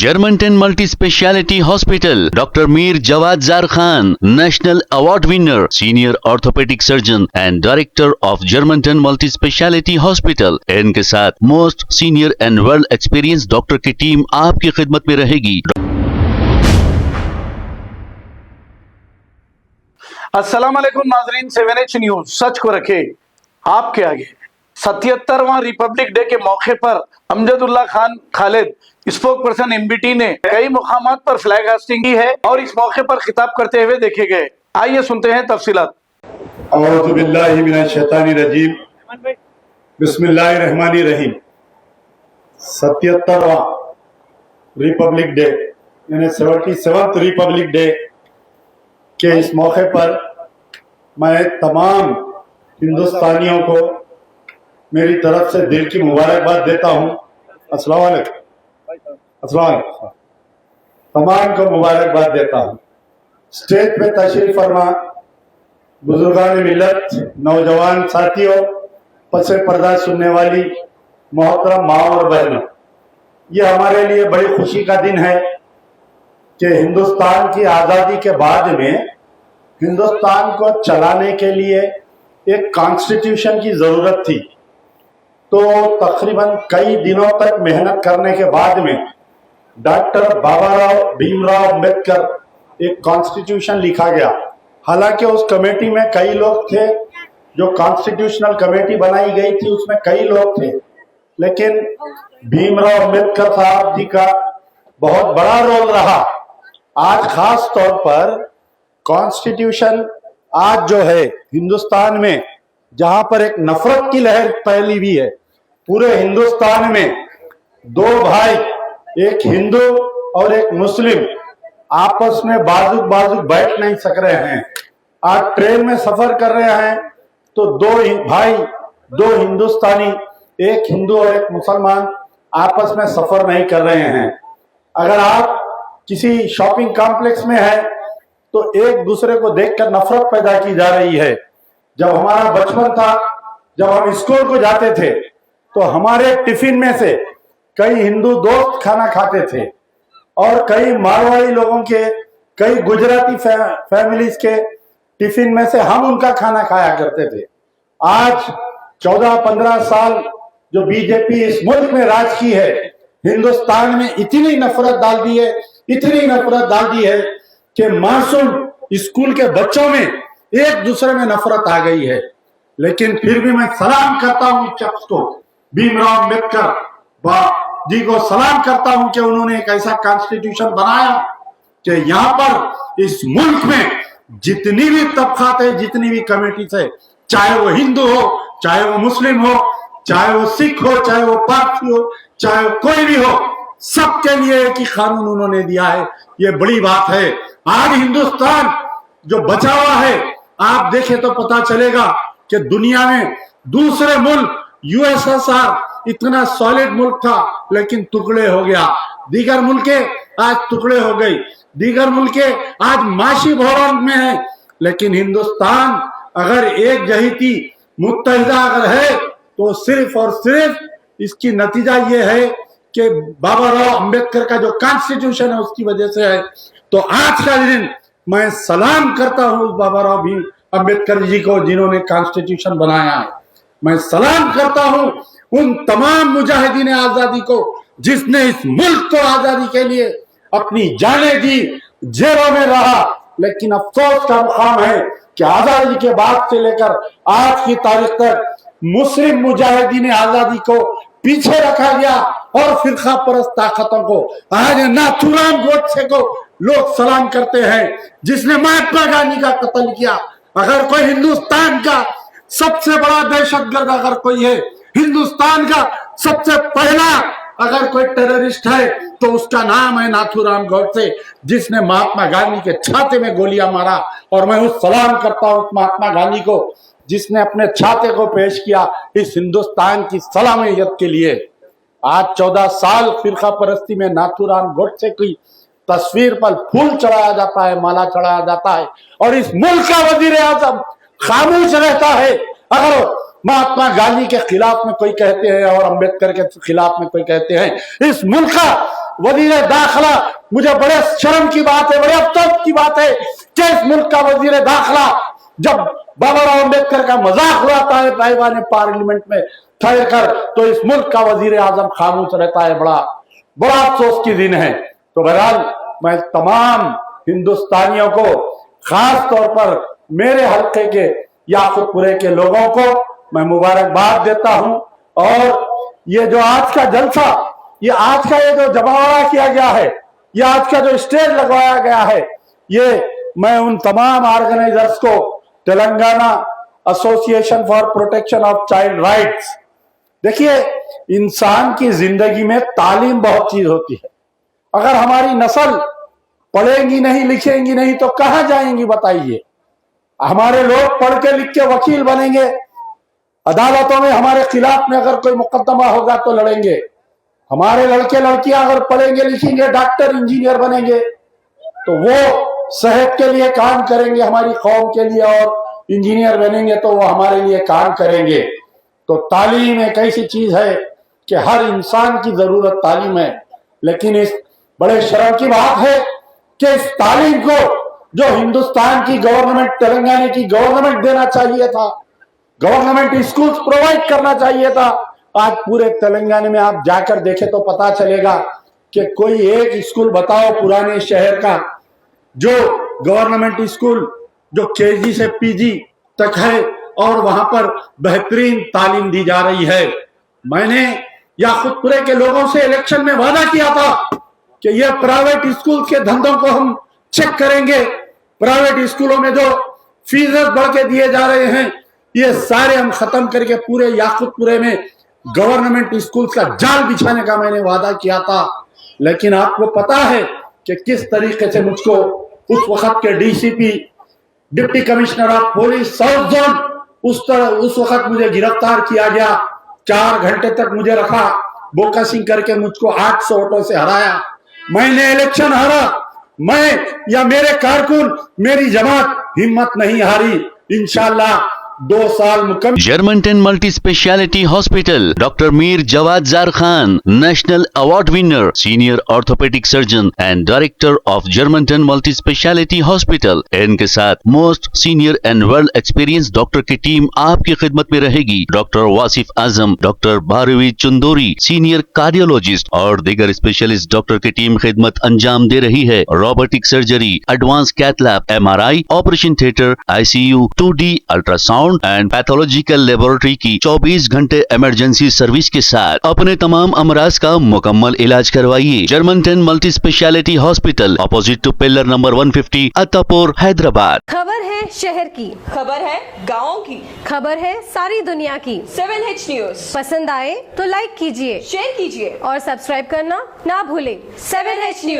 Germantown Multi Speciality Hospital, Dr. Mir Jawad Zar Khan, National Award winner, Senior Orthopedic Surgeon and Director of Germantown Multi Speciality Hospital. इनके साथ most senior and world experience doctor की team आपकी खिदमत में रहेगी। अस्सलाम वालेकुम नाजरीन, 7H न्यूज सच को रखे आपके आगे। 77वां रिपब्लिक डे के मौके पर Amjadullah Khan Khalid spoke person MBT ने कई मुकामात पर फ्लैग होस्टिंग की है और इस मौके पर खिताब करते हुए देखे गए। आइए सुनते हैं तफसीलात। औज़ु बिल्लाहि मिनश शैतानिर रजीम, बिस्मिल्लाहिर्रहमानिर रहीम। 77वां रिपब्लिक डे यानी 77th रिपब्लिक डे के इस मौके पर मैं तमाम हिंदुस्तानियों को मेरी तरफ से दिल की मुबारकबाद देता हूँ। अस्सलाम वालेकुम, अस्सलाम वालेकुम। तमाम को मुबारकबाद देता हूँ। स्टेज पे तशरीफ फरमा बुजुर्गान मिल्लत, नौजवान साथियों, पसे पर्दा सुनने वाली मोहतरम माँ और बहनों, ये हमारे लिए बड़ी खुशी का दिन है कि हिंदुस्तान की आज़ादी के बाद में हिंदुस्तान को चलाने के लिए एक कॉन्स्टिट्यूशन की ज़रूरत थी। तो तकरीबन कई दिनों तक मेहनत करने के बाद में डॉक्टर बाबा भीमराव अम्बेडकर एक कॉन्स्टिट्यूशन लिखा गया। हालांकि उस कमेटी में कई लोग थे, जो कॉन्स्टिट्यूशनल कमेटी बनाई गई थी उसमें कई लोग थे, लेकिन भीमराव अम्बेडकर साहब जी का बहुत बड़ा रोल रहा। आज खास तौर पर कॉन्स्टिट्यूशन आज जो है हिंदुस्तान में, जहां पर एक नफरत की लहर फैली हुई है, पूरे हिंदुस्तान में दो भाई, एक हिंदू और एक मुस्लिम, आपस में बाजू बाजू बैठ नहीं सक रहे हैं। आज ट्रेन में सफर कर रहे हैं तो दो भाई, दो हिंदुस्तानी, एक हिंदू और एक मुसलमान आपस में सफर नहीं कर रहे हैं। अगर आप किसी शॉपिंग कॉम्प्लेक्स में है तो एक दूसरे को देखकर नफरत पैदा की जा रही है। जब हमारा बचपन था, जब हम स्कूल को जाते थे तो हमारे टिफिन में से कई हिंदू दोस्त खाना खाते थे और कई मारवाड़ी लोगों के, कई गुजराती फैमिलीज के टिफिन में से हम उनका खाना खाया करते थे। आज 14-15 साल जो बीजेपी इस मुल्क में राज की है, हिंदुस्तान में इतनी नफरत डाल दी है, इतनी नफरत डाल दी है कि मासूम स्कूल के बच्चों में एक दूसरे में नफरत आ गई है। लेकिन फिर भी मैं सलाम करता हूँ शख्स को, भीमराव अम्बेडकर जी को सलाम करता हूं कि उन्होंने एक ऐसा कॉन्स्टिट्यूशन बनाया कि यहाँ पर इस मुल्क में जितनी भी तबकात है, जितनी भी कमेटी है, चाहे वो हिंदू हो, चाहे वो मुस्लिम हो, चाहे वो सिख हो, चाहे वो पारसी हो, चाहे वो कोई भी हो, सबके लिए एक ही कानून उन्होंने दिया है। ये बड़ी बात है। आज हिंदुस्तान जो बचा हुआ है, आप देखें तो पता चलेगा कि दुनिया में दूसरे मुल्क, यूएसएसआर इतना सॉलिड मुल्क था लेकिन टुकड़े हो गया, दीगर मुल्के आज टुकड़े हो गई, दीगर मुल्के आज माशी बहरान में है। लेकिन हिंदुस्तान अगर एक जहीती मुत्तहिदा अगर है तो सिर्फ और सिर्फ इसकी नतीजा ये है कि बाबा राव अम्बेडकर का जो कॉन्स्टिट्यूशन है उसकी वजह से है। तो आज का दिन मैं सलाम करता हूँ बाबा राव भीम अम्बेडकर जी को, जिन्होंने कॉन्स्टिट्यूशन बनाया है। मैं सलाम करता हूं उन तमाम मुजाहिदीन आजादी को जिसने इस मुल्क को आजादी के लिए अपनी जानें दी, जेलों में रहा। लेकिन अफसोस का मुकाम है कि आजादी के बाद से लेकर आज की तारीख तक मुस्लिम मुजाहिदीन आजादी को पीछे रखा गया और फिरका परस्त ताकतों को, आज नाथूराम गोडसे को लोग सलाम करते हैं, जिसने महात्मा गांधी का कत्ल किया। अगर कोई हिंदुस्तान का सबसे बड़ा दहशतगर्द अगर कोई है, हिंदुस्तान का सबसे पहला अगर कोई टेररिस्ट है तो उसका नाम है नाथूराम गोडसे, जिसने महात्मा गांधी के छाते में गोलियां मारा। और मैं उस सलाम करता हूं उस महात्मा गांधी को जिसने अपने छाते को पेश किया इस हिंदुस्तान की सलामियत के लिए। आज 14 साल फिरका परस्ती में नाथूराम गोडसे की तस्वीर पर फूल चढ़ाया जाता है, माला चढ़ाया जाता है, और इस मुल्क का वजीर आजम खामोश रहता है। अगर महात्मा गांधी के खिलाफ में कोई कहते हैं और अंबेडकर के खिलाफ में कोई कहते हैं, इस मुल्क का वजीर दाखिला, मुझे बड़े शर्म की बात है, बड़े अफसोस की बात है कि इस मुल्क का वजीर दाखिला जब बाबा राव अम्बेडकर का मजाक उड़ाता है ताइवान पार्लियामेंट में ठहर कर, तो इस मुल्क का वजीर आजम खामोश रहता है। बड़ा बड़ा अफसोस की दिन है। तो बहरहाल मैं तमाम हिंदुस्तानियों को, खास तौर पर मेरे हल्के के याकूतपुरे के लोगों को मैं मुबारकबाद देता हूं। और ये जो आज का जलसा, ये आज का ये जो जमावड़ा किया गया है, ये आज का जो स्टेज लगवाया गया है, ये मैं उन तमाम ऑर्गेनाइजर्स को, Telangana association for protection of child rights, देखिए इंसान की जिंदगी में तालीम बहुत चीज होती है। अगर हमारी नस्ल पढ़ेंगी नहीं, लिखेंगी नहीं तो कहां जाएंगी बताइए। हमारे लोग पढ़ के लिख के वकील बनेंगे, अदालतों में हमारे खिलाफ में अगर कोई मुकदमा होगा तो लड़ेंगे। हमारे लड़के लड़कियां अगर पढ़ेंगे लिखेंगे, डॉक्टर इंजीनियर बनेंगे तो वो सेहत के लिए काम करेंगे, हमारी कौम के लिए, और इंजीनियर बनेंगे तो वो हमारे लिए काम करेंगे। तो तालीम एक ऐसी चीज है कि हर इंसान की जरूरत तालीम है। लेकिन इस बड़े शर्म की बात है कि इस तालीम को जो हिंदुस्तान की गवर्नमेंट, तेलंगाना की गवर्नमेंट देना चाहिए था, गवर्नमेंट स्कूल्स प्रोवाइड करना चाहिए था, आज पूरे तेलंगाना में आप जाकर देखें तो पता चलेगा कि कोई एक स्कूल बताओ पुराने शहर का जो गवर्नमेंट स्कूल जो केजी से पीजी तक है और वहां पर बेहतरीन तालीम दी जा रही है। मैंने याकूतपुरे के लोगों से इलेक्शन में वादा किया था कि ये प्राइवेट स्कूल के धंधों को हम चेक करेंगे, प्राइवेट स्कूलों में जो फीस बढ़ के दिए जा रहे हैं ये सारे हम खत्म करके पूरे याकूतपुरे में गवर्नमेंट स्कूल का जाल बिछाने का मैंने वादा किया था। लेकिन आपको पता है कि किस तरीके से मुझको उस वक्त के DCP, deputy commissioner of police south zone, उस वक्त मुझे गिरफ्तार किया गया। 4 घंटे तक मुझे रखा, बोकसिंग करके मुझको 800 वोटों से हराया। मैंने इलेक्शन हारा, मैं या मेरे कारकुन, मेरी जमात हिम्मत नहीं हारी। इंशाल्लाह 2 साल मुकम्मल। Germanton multi speciality hospital, doctor Mir Jawad Jar Khan, national award winner, senior orthopaedic surgeon and director of Germanton multi speciality hospital. इनके साथ most senior and well experience doctor की टीम आपकी खिदमत में रहेगी। Doctor Wasif Azam, doctor Bharvi Chandori, senior cardiologist और दीगर स्पेशलिस्ट डॉक्टर की टीम खिदमत अंजाम दे रही है। Robotic surgery, advance cath lab, MRI, operation theatre, ICU, 2D ultrasound and pathological laboratory की 24 घंटे इमरजेंसी सर्विस के साथ अपने तमाम अमराज का मुकम्मल इलाज करवाइए। Germanten multi speciality hospital, opposite to pillar number 150, Attapur, Hyderabad. खबर है शहर की, खबर है गाँव की, खबर है सारी दुनिया की। 7H न्यूज पसंद आए तो लाइक कीजिए, शेयर कीजिए और सब्सक्राइब करना ना भूलें। 7H news.